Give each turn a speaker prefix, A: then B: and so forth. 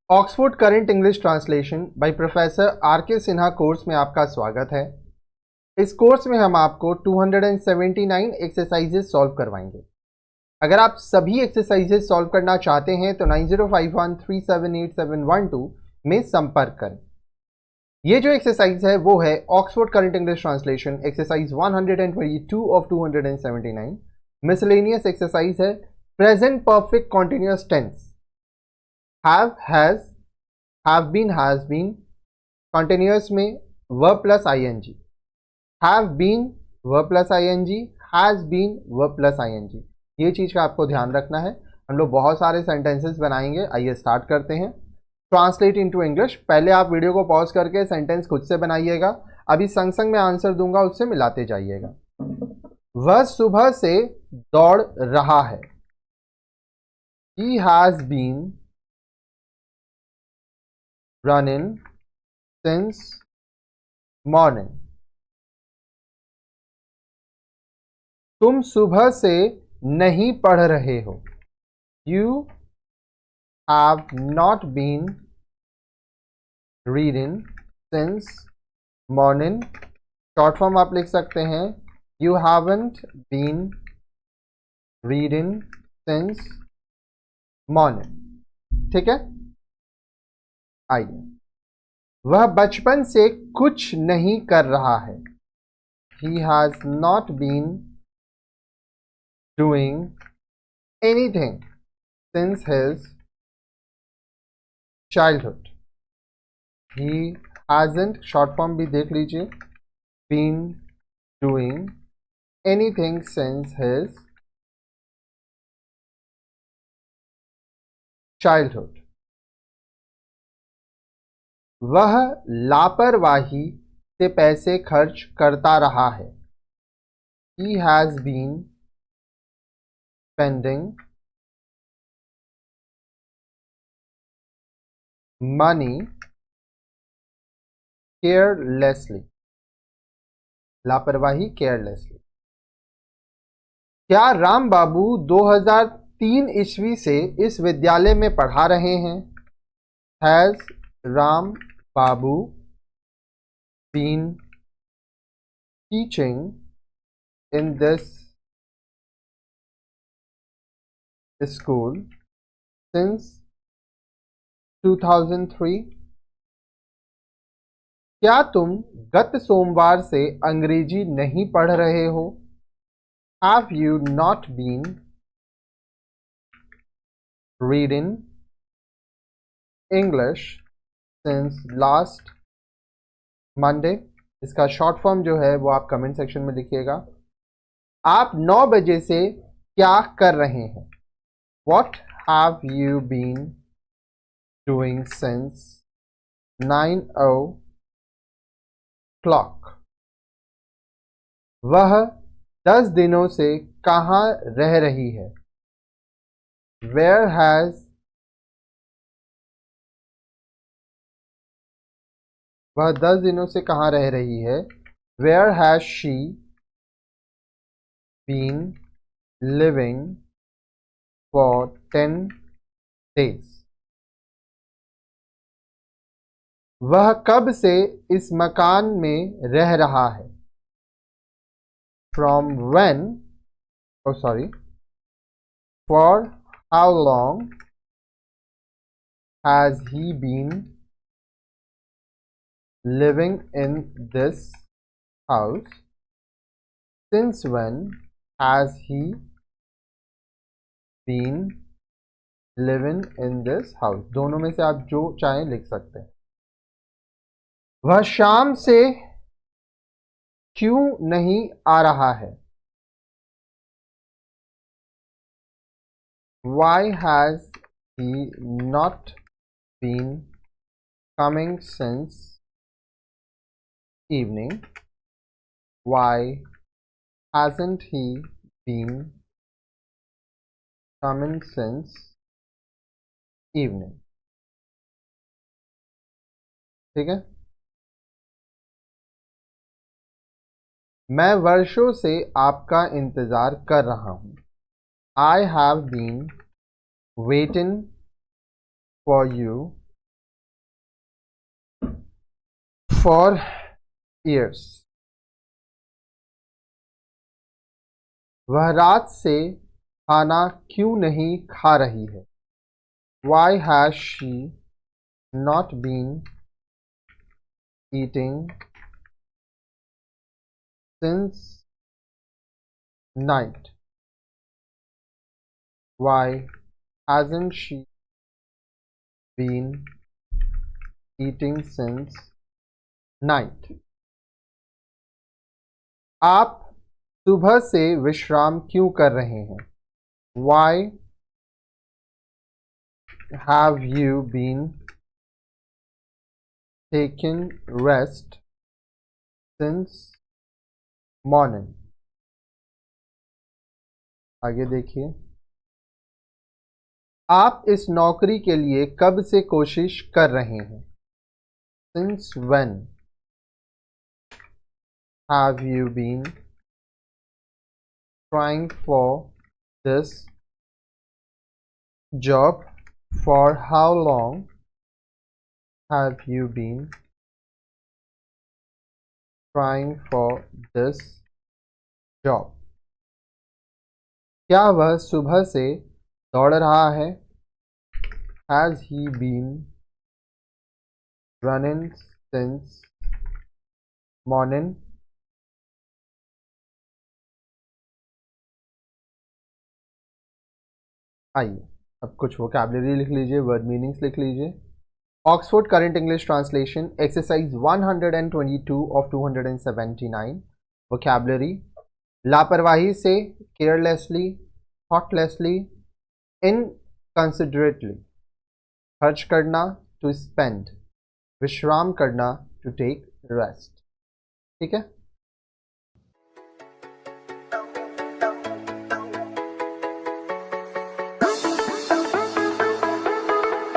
A: Oxford current English translation by professor are के Sinha course में आपका स्वागत है। इस कोर्स में हम आपको 279 एक्सरसाइजेस सॉल्व करवाएंगे। अगर आप सभी एक्सरसाइजेस सॉल्व करना चाहते हैं तो 9051378712 में संपर्क करें। ये जो एक्सरसाइज है वो है Oxford current English translation exercise 122 of 279। Miscellaneous exercise है present perfect continuous tense. have, has, have been, has been, continuous में verb plus ing, have been verb plus ing, has been verb plus ing। ये चीज का आपको ध्यान रखना है। हम लोग बहुत सारे सेंटेंसेस बनाएंगे। आइए स्टार्ट करते हैं। Translate into English. पहले आप वीडियो को पॉज करके सेंटेंस खुद से बनाइएगा। अभी संग संग में आंसर दूंगा, उससे मिलाते जाइएगा। वह सुबह से दौड़ रहा है। He has been running since morning। तुम सुबह से नहीं पढ़ रहे हो। You have not been reading since morning। Short form आप लिख सकते हैं You haven't been reading since morning। ठीक है, आइए। वह बचपन से कुछ नहीं कर रहा है। He has not been doing anything since his childhood। He hasn't, short form भी देख लीजिए, been doing anything since his childhood। वह लापरवाही से पैसे खर्च करता रहा है। He has been spending money carelessly। लापरवाही carelessly। क्या राम बाबू 2003 ईस्वी से इस विद्यालय में पढ़ा रहे हैं? Has Ram Babu been teaching in this school since 2003? क्या तुम गत सोमवार से अंग्रेजी नहीं पढ़ रहे हो? Have you not been reading English since last Monday? इसका शॉर्ट फॉर्म जो है वो आप कमेंट सेक्शन में लिखिएगा। आप 9 बजे से क्या कर रहे हैं? What have you been doing since 9 o'clock? वह 10 दिनों से कहाँ रह रही है? Where has, वह 10 दिनों से कहाँ रह रही है? Where has she been living for 10 days? वह कब से इस मकान में रह रहा है? From when, oh sorry, for how long has he been living in this house? Since when has he been living in this house? दोनों में से आप जो चाहें लिख सकते हैं। वह शाम से क्यों नहीं आ रहा है? Why has he not been coming since evening? Why hasn't he been coming since evening? ठीक है। मैं वर्षों से आपका इंतजार कर रहा हूं। I have been waiting for you for years. वह रात से खाना क्यों नहीं खा रही है? Why has she not been eating since night? Why hasn't she been eating since night? आप सुबह से विश्राम क्यों कर रहे हैं? Why have you been taking rest since morning? आगे देखिए, आप इस नौकरी के लिए कब से कोशिश कर रहे हैं? Since when have you been trying for this job? For how long have you been trying for this job? क्या वह सुबह से दौड़ रहा है? Has he been running since morning? आइए अब कुछ वोकैबुलरी लिख लीजिए, वर्ड मीनिंग्स लिख लीजिए. Oxford current English translation exercise 122 of 279. Vocabulary: लापरवाही से, केयरलेसली, थॉटलेसली, इनकंसिडरेटली. खर्च करना, टू स्पेंड. विश्राम करना, टू टेक रेस्ट. ठीक है.